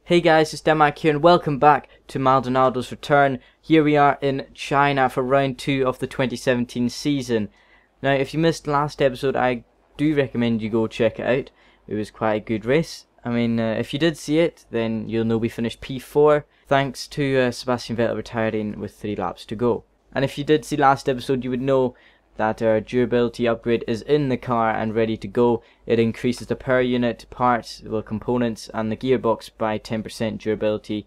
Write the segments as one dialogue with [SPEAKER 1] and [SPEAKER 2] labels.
[SPEAKER 1] Hey guys, it's Denmark here and welcome back to Maldonado's return. Here we are in China for round 2 of the 2017 season. Now if you missed last episode, I do recommend you go check it out. It was quite a good race. I mean, if you did see it, then you'll know we finished P4 thanks to Sebastian Vettel retiring with 3 laps to go. And if you did see last episode, you would know that our durability upgrade is in the car and ready to go. It increases the power unit, parts, well, components and the gearbox by 10% durability.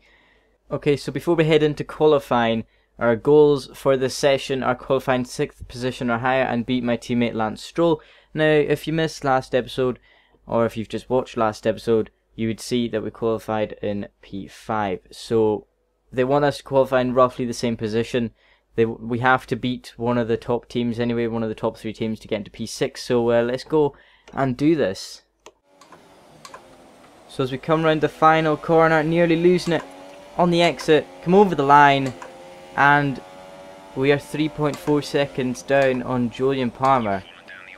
[SPEAKER 1] Okay, so before we head into qualifying, our goals for this session are qualifying 6th position or higher and beat my teammate Lance Stroll. Now, if you missed last episode, or if you've just watched last episode, you would see that we qualified in P5. So they want us to qualify in roughly the same position. We have to beat one of the top teams anyway, one of the top 3 teams to get into P6, so let's go and do this. So as we come around the final corner, nearly losing it on the exit, come over the line, and we are 3.4 seconds down on Julian Palmer,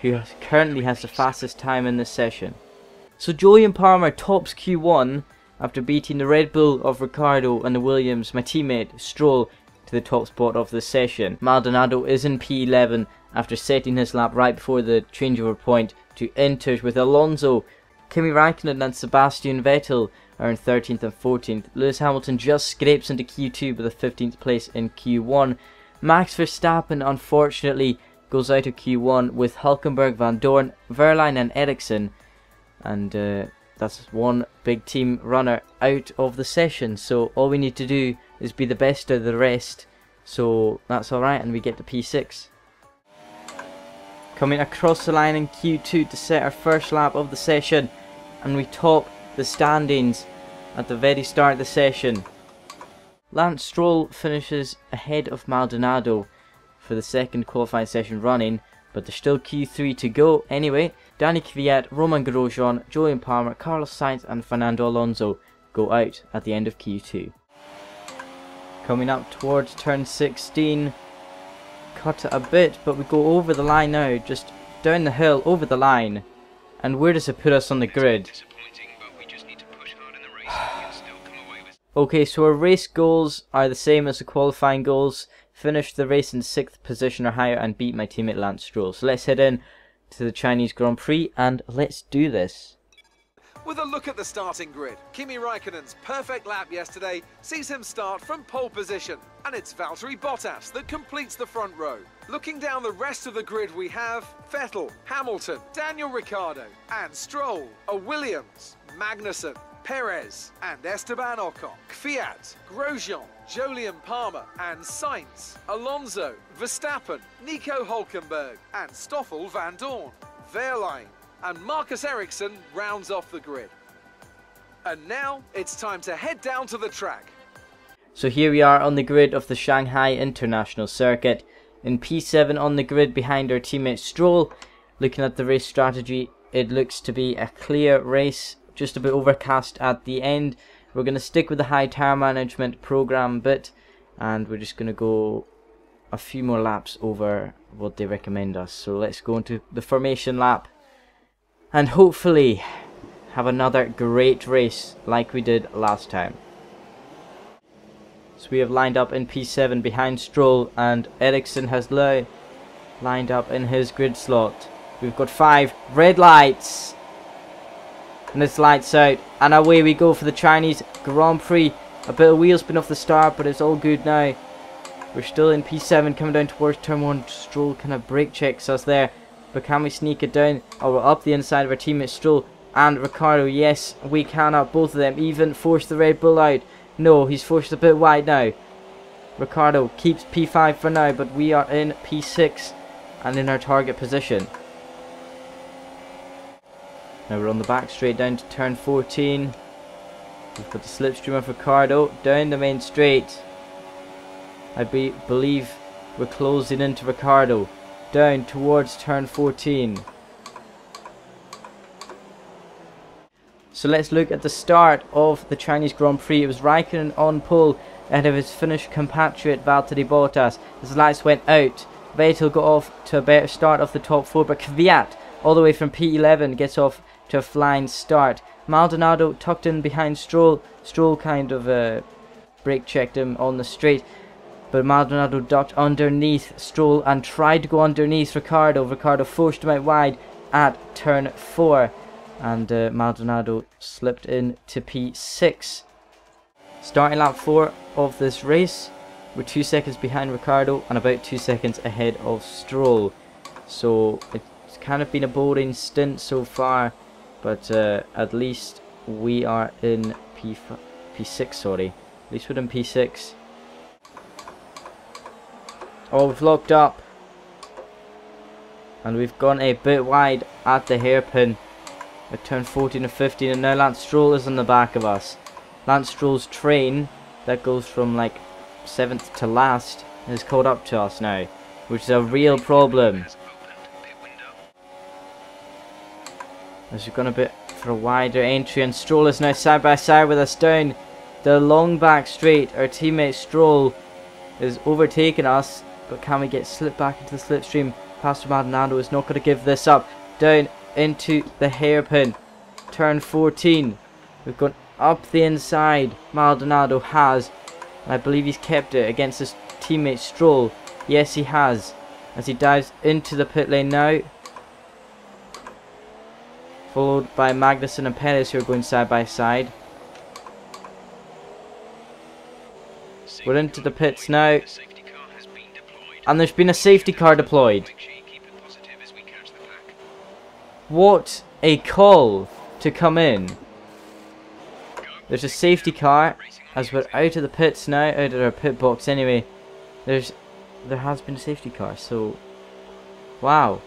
[SPEAKER 1] who currently has the fastest time in this session. So Julian Palmer tops Q1 after beating the Red Bull of Ricciardo and the Williams, my teammate Stroll, to the top spot of the session. Maldonado is in P11 after setting his lap right before the changeover point to enter with Alonso. Kimi Raikkonen and Sebastian Vettel are in 13th and 14th. Lewis Hamilton just scrapes into Q2 with a 15th place in Q1. Max Verstappen unfortunately goes out of Q1 with Hülkenberg, Van Dorn, Verline and Ericsson, and that's one big team runner out of the session. So all we need to do is be the best of the rest, so that's alright, and we get to P6. Coming across the line in Q2 to set our first lap of the session, and we top the standings at the very start of the session. Lance Stroll finishes ahead of Maldonado for the second qualifying session running, but there's still Q3 to go anyway. Danny Kvyat, Romain Grosjean, Julian Palmer, Carlos Sainz and Fernando Alonso go out at the end of Q2. Coming up towards turn 16, cut it a bit, but we go over the line now, just down the hill, over the line. And where does it put us on the grid? Okay, so our race goals are the same as the qualifying goals. Finish the race in 6th position or higher and beat my teammate Lance Stroll. So let's head in to the Chinese Grand Prix and let's do this.
[SPEAKER 2] With a look at the starting grid, Kimi Raikkonen's perfect lap yesterday sees him start from pole position, and it's Valtteri Bottas that completes the front row. Looking down the rest of the grid, we have Vettel, Hamilton, Daniel Ricciardo and Stroll, a Williams, Magnussen, Perez and Esteban Ocon, Kvyat, Grosjean, Julian Palmer and Sainz, Alonso, Verstappen, Nico Hülkenberg and Stoffel Van Dorn, Verline and Marcus Ericsson rounds off the grid. And now it's time to head down to the track.
[SPEAKER 1] So here we are on the grid of the Shanghai International Circuit. In P7 on the grid behind our teammate Stroll. Looking at the race strategy, it looks to be a clear race, just a bit overcast at the end. We're going to stick with the high tire management program bit, and we're just going to go a few more laps over what they recommend us. So let's go into the formation lap and hopefully have another great race like we did last time. So we have lined up in P7 behind Stroll, and Ericsson has lined up in his grid slot. We've got 5 red lights, and it's lights out, and away we go for the Chinese Grand Prix. A bit of wheel spin off the start, but it's all good now. We're still in P7 coming down towards turn 1. Stroll kind of brake checks us there, but can we sneak it down? Oh, we're up the inside of our teammate Stroll and Ricciardo. Yes, we cannot. Both of them even force the Red Bull out. No, he's forced a bit wide now. Ricciardo keeps P5 for now, but we are in P6 and in our target position. Now we're on the back straight down to turn 14. We've got the slipstream of Ricciardo down the main straight. I believe we're closing into Ricciardo down towards turn 14. So let's look at the start of the Chinese Grand Prix. It was Raikkonen on pole ahead of his Finnish compatriot Valtteri Bottas. His lights went out. Vettel got off to a better start of the top 4, but Kvyat all the way from P11 gets off to a flying start. Maldonado tucked in behind Stroll Stroll kind of brake checked him on the straight, but Maldonado ducked underneath Stroll and tried to go underneath Ricciardo. Ricciardo forced him out wide at turn 4, and Maldonado slipped in to P6. Starting lap 4 of this race, we're 2 seconds behind Ricciardo and about 2 seconds ahead of Stroll. So it's kind of been a boring stint so far, but at least we are in P6, sorry. At least we're in P6. Oh, we've locked up. And we've gone a bit wide at the hairpin at turn 14 and 15, and now Lance Stroll is on the back of us. Lance Stroll's train that goes from like 7th to last is caught up to us now, which is a real problem. As we've gone a bit for a wider entry, and Stroll is now side by side with us down the long back straight. Our teammate Stroll is overtaking us, but can we get slipped back into the slipstream? Pastor Maldonado is not going to give this up. Down into the hairpin, turn 14. We've gone up the inside. Maldonado has, and I believe he's kept it against his teammate Stroll. Yes, he has, as he dives into the pit lane now, followed by Magnussen and Perez, who are going side by side. We're into the pits now, and there's been a safety car deployed. What a call to come in. There's a safety car as we're out of the pits now, out of our pit box anyway. There has been a safety car, so wow.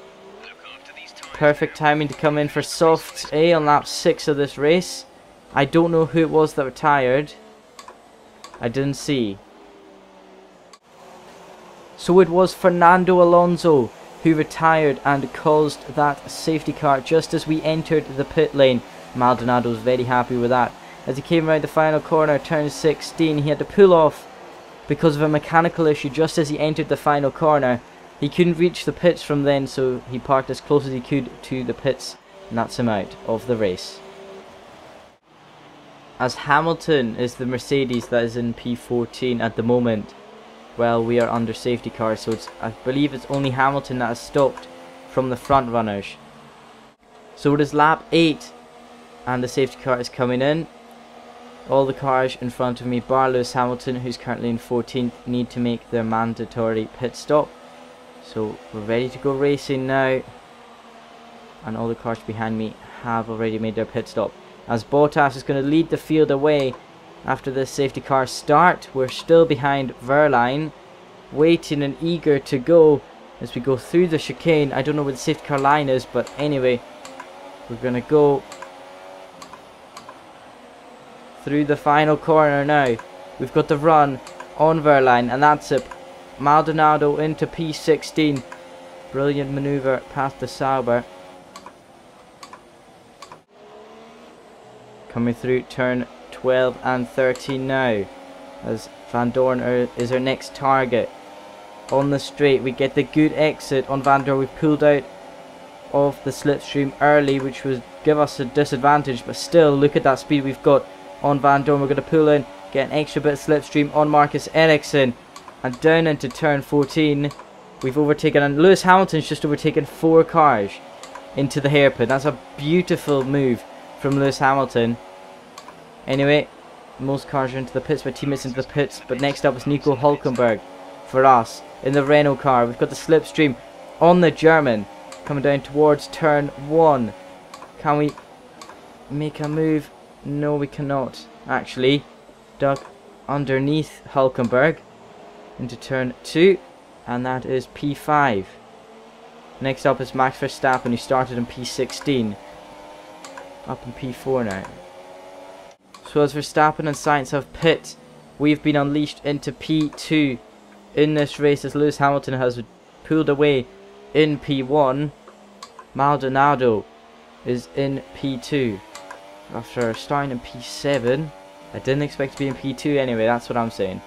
[SPEAKER 1] Perfect timing to come in for softs A on lap 6 of this race. I don't know who it was that retired. I didn't see. So it was Fernando Alonso who retired and caused that safety car just as we entered the pit lane. Maldonado was very happy with that. As he came around the final corner, turn 16, he had to pull off because of a mechanical issue just as he entered the final corner. He couldn't reach the pits from then, so he parked as close as he could to the pits, and that's him out of the race. As Hamilton is the Mercedes that is in P14 at the moment, well, we are under safety car, so I believe it's only Hamilton that has stopped from the front runners. So it is lap 8, and the safety car is coming in. All the cars in front of me, bar Lewis Hamilton, who's currently in 14th, need to make their mandatory pit stop. So we're ready to go racing now, and all the cars behind me have already made their pit stop. As Bottas is going to lead the field away after this safety car start. We're still behind Verline, waiting and eager to go as we go through the chicane. I don't know where the safety car line is, but anyway, we're going to go through the final corner now. We've got the run on Verline, and that's it. Maldonado into P16. Brilliant maneuver past the Sauber. Coming through turn 12 and 13 now, as Van Dorn is our next target. On the straight, we get the good exit on Van Dorn. We've pulled out of the slipstream early, which would give us a disadvantage, but still, look at that speed we've got on Van Dorn. We're going to pull in, get an extra bit of slipstream on Marcus Ericsson, and down into turn 14. We've overtaken, and Lewis Hamilton's just overtaken 4 cars into the hairpin. That's a beautiful move from Lewis Hamilton. Anyway, most cars are into the pits, my teammates into the pits, but next up is Nico Hülkenberg for us in the Renault car. We've got the slipstream on the German coming down towards turn 1. Can we make a move? No, we cannot. Actually, duck underneath Hülkenberg into turn 2, and that is P5. Next up is Max Verstappen, who started in P16, up in P4 now. So as Verstappen and Sainz have pit, we've been unleashed into P2 in this race as Lewis Hamilton has pulled away in P1. Maldonado is in P2 after starting in P7. I didn't expect to be in P2 anyway, that's what I'm saying.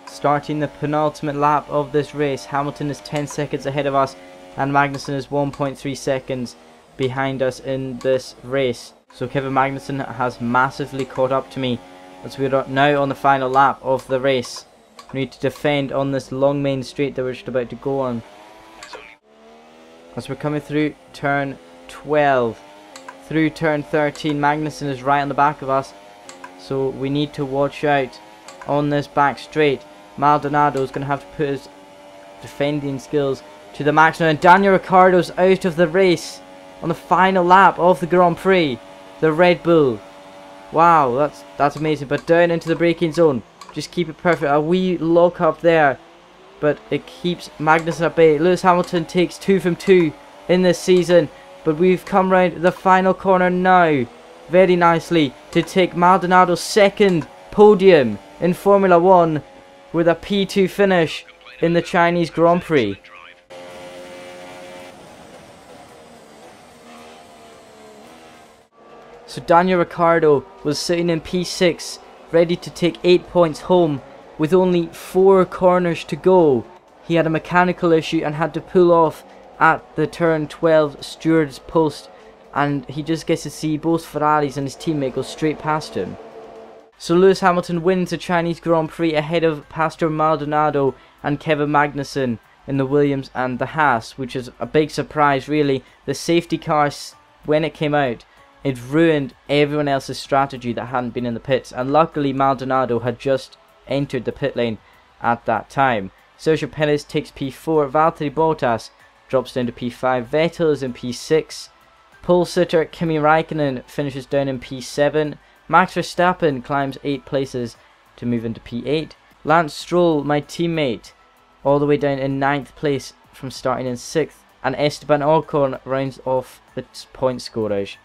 [SPEAKER 1] Starting the penultimate lap of this race, Hamilton is 10 seconds ahead of us and Magnussen is 1.3 seconds behind us in this race. So Kevin Magnussen has massively caught up to me as we are now on the final lap of the race. We need to defend on this long main straight that we're just about to go on. As we're coming through turn 12, through turn 13, Magnussen is right on the back of us. So we need to watch out on this back straight. Maldonado is going to have to put his defending skills to the max now. And Daniel Ricciardo's out of the race on the final lap of the Grand Prix. The Red Bull. Wow, that's amazing. But down into the braking zone. Just keep it perfect. A wee lock up there. But it keeps Magnussen at bay. Lewis Hamilton takes 2 from 2 in this season. But we've come round the final corner now. Very nicely to take Maldonado's second podium in Formula 1 with a P2 finish in the Chinese Grand Prix. So Daniel Ricciardo was sitting in P6, ready to take 8 points home with only 4 corners to go. He had a mechanical issue and had to pull off at the turn 12 steward's post, and he just gets to see both Ferraris and his teammate go straight past him. So Lewis Hamilton wins the Chinese Grand Prix ahead of Pastor Maldonado and Kevin Magnussen in the Williams and the Haas, which is a big surprise really. The safety car, when it came out, it ruined everyone else's strategy that hadn't been in the pits, and luckily Maldonado had just entered the pit lane at that time. Sergio Perez takes P4, Valtteri Bottas drops down to P5, Vettel is in P6, pole sitter Kimi Raikkonen finishes down in P7, Max Verstappen climbs 8 places to move into P8, Lance Stroll, my teammate, all the way down in 9th place from starting in 6th, and Esteban Ocon rounds off the point scorers.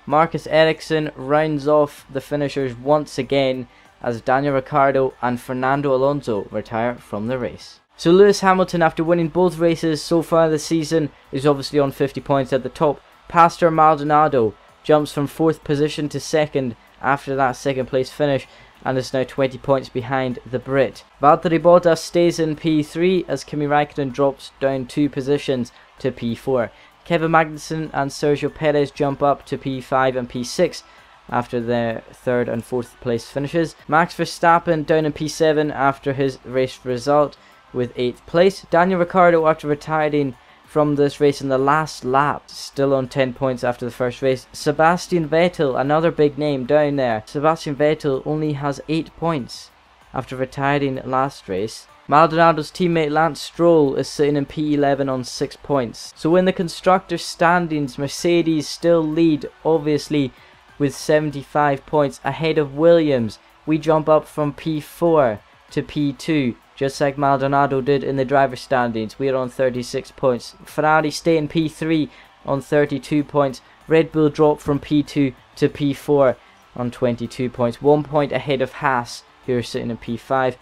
[SPEAKER 1] Marcus Ericsson rounds off the finishers once again as Daniel Ricciardo and Fernando Alonso retire from the race. So Lewis Hamilton, after winning both races so far this season, is obviously on 50 points at the top. Pastor Maldonado jumps from 4th position to 2nd after that 2nd place finish and is now 20 points behind the Brit. Valtteri Bottas stays in P3 as Kimi Raikkonen drops down 2 positions to P4. Kevin Magnussen and Sergio Perez jump up to P5 and P6 after their 3rd and 4th place finishes. Max Verstappen down in P7 after his race result with 8th place. Daniel Ricciardo, after retiring from this race in the last lap, still on 10 points after the first race. Sebastian Vettel, another big name down there. Sebastian Vettel only has 8 points after retiring last race. Maldonado's teammate Lance Stroll is sitting in P11 on 6 points. So in the constructors standings, Mercedes still lead, obviously, with 75 points ahead of Williams. We jump up from P4 to P2, just like Maldonado did in the driver standings. We are on 36 points. Ferrari stay in P3 on 32 points. Red Bull drop from P2 to P4 on 22 points. 1 point ahead of Haas, who are sitting in P5.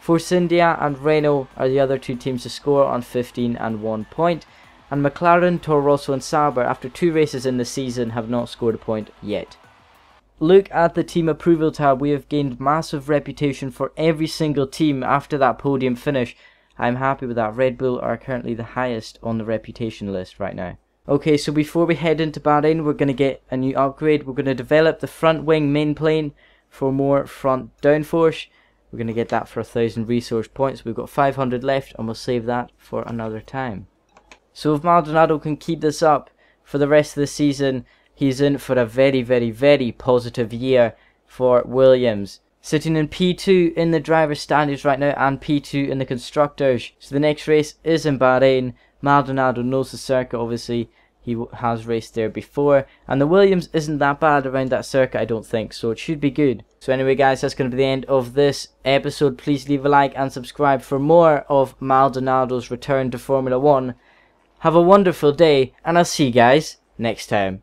[SPEAKER 1] Force India and Renault are the other 2 teams to score on 15 and 1 point. And McLaren, Toro Rosso and Sauber, after 2 races in the season, have not scored a point yet. Look at the team approval tab. We have gained massive reputation for every single team after that podium finish. I'm happy with that. Red Bull are currently the highest on the reputation list right now. Okay, so before we head into Bahrain, we're going to get a new upgrade. We're going to develop the front wing main plane for more front downforce. We're going to get that for 1,000 resource points. We've got 500 left and we'll save that for another time. So if Maldonado can keep this up for the rest of the season, he's in for a very, very, very positive year for Williams. Sitting in P2 in the driver's standings right now and P2 in the constructors. So the next race is in Bahrain. Maldonado knows the circuit, obviously. He has raced there before. And the Williams isn't that bad around that circuit, I don't think. So it should be good. So anyway guys, that's going to be the end of this episode. Please leave a like and subscribe for more of Maldonado's return to Formula 1. Have a wonderful day and I'll see you guys next time.